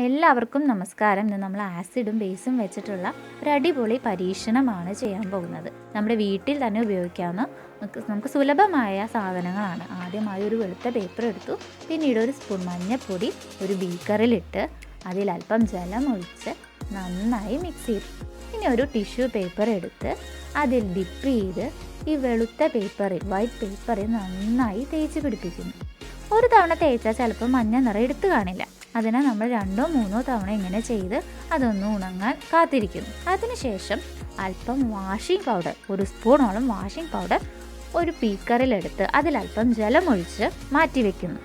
എല്ലാവർക്കും നമസ്കാരം. ഇന്ന് നമ്മൾ ആസിഡും ബേസും വെച്ചിട്ടുള്ള ഒരു അടിപൊളി പരീക്ഷണമാണ് ചെയ്യാൻ പോകുന്നത്. നമ്മുടെ വീട്ടിൽ തന്നെ ഉപയോഗിക്കാവുന്ന നമുക്ക് സുലഭമായ സാധനങ്ങളാണ്. ആദ്യമായി ഒരു വെളുത്ത പേപ്പർ എടുത്തു, പിന്നീട് ഒരു സ്പൂൺ മഞ്ഞൾപ്പൊടി ഒരു ബീക്കറിലിട്ട് അതിലൽപ്പം ജലം ഒഴിച്ച് നന്നായി മിക്സ് ചെയ്തു. ഇനി ഒരു ടിഷ്യൂ പേപ്പർ എടുത്ത് അതിൽ ഡിപ്പ് ചെയ്ത് ഈ വെളുത്ത പേപ്പറിൽ വൈറ്റ് പേപ്പറിൽ നന്നായി തേച്ച് പിടിപ്പിക്കുന്നു. ഒരു തവണ തേച്ചാൽ ചിലപ്പോൾ മഞ്ഞ നിറം എടുത്തു കാണില്ല. അതിനാൽ നമ്മൾ 2-3 തവണ ഇങ്ങനെ ചെയ്ത് അതൊന്ന് ഉണങ്ങാൻ കാത്തിരിക്കുന്നു. അതിനുശേഷം അല്പം വാഷിംഗ് പൗഡർ, ഒരു സ്പൂണോളം വാഷിംഗ് പൗഡർ ഒരു ബീക്കറിലെടുത്ത് അതിലൽപ്പം ജലമൊഴിച്ച് മാറ്റി വയ്ക്കുന്നു.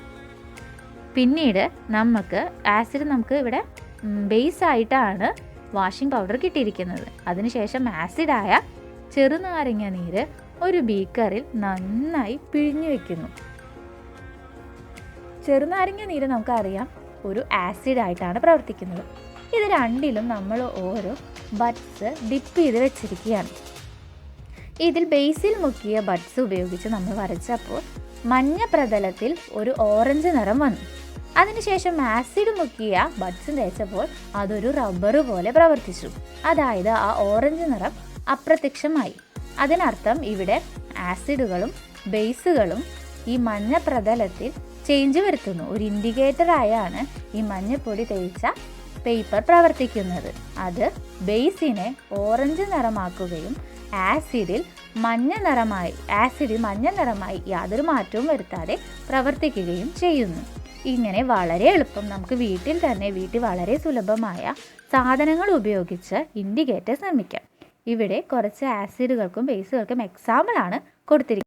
പിന്നീട് നമുക്ക് ഇവിടെ ബേസ് ആയിട്ടാണ് വാഷിംഗ് പൗഡർ കിട്ടിയിരിക്കുന്നത്. അതിനുശേഷം ആസിഡായ ചെറുനാരങ്ങ നീര് ഒരു ബീക്കറിൽ നന്നായി പിഴിഞ്ഞു വയ്ക്കുന്നു. ചെറുനാരങ്ങ നീര് നമുക്കറിയാം ഒരു ആസിഡായിട്ടാണ് പ്രവർത്തിക്കുന്നത്. ഇത് രണ്ടിലും നമ്മൾ ഓരോ ബഡ്സ് ഡിപ്പ് ചെയ്ത് വെച്ചിരിക്കുകയാണ്. ഇതിൽ ബേസിൽ മുക്കിയ ബഡ്സ് ഉപയോഗിച്ച് നമ്മൾ വരച്ചപ്പോൾ മഞ്ഞ പ്രതലത്തിൽ ഒരു ഓറഞ്ച് നിറം വന്നു. അതിനുശേഷം ആസിഡ് മുക്കിയ ബഡ്സ് തേച്ചപ്പോൾ അതൊരു റബ്ബർ പോലെ പ്രവർത്തിച്ചു. അതായത് ആ ഓറഞ്ച് നിറം അപ്രത്യക്ഷമായി. അതിനർത്ഥം ഇവിടെ ആസിഡുകളും ബേസുകളും ഈ മഞ്ഞ പ്രതലത്തിൽ ചേഞ്ച് വരുത്തുന്നു. ഒരു ഇൻഡിക്കേറ്ററായാണ് ഈ മഞ്ഞപ്പൊടി തേച്ച പേപ്പർ പ്രവർത്തിക്കുന്നത്. അത് ബേസിനെ ഓറഞ്ച് നിറമാക്കുകയും ആസിഡിൽ മഞ്ഞ നിറമായി യാതൊരു മാറ്റവും വരുത്താതെ പ്രവർത്തിക്കുകയും ചെയ്യുന്നു. ഇങ്ങനെ വളരെ എളുപ്പം നമുക്ക് വീട്ടിൽ വളരെ സുലഭമായ സാധനങ്ങൾ ഉപയോഗിച്ച് ഇൻഡിക്കേറ്റർ നിർമ്മിക്കാം. ഇവിടെ കുറച്ച് ആസിഡുകൾക്കും ബേസുകൾക്കും എക്സാമ്പിളാണ് കൊടുത്തിരിക്കുന്നത്.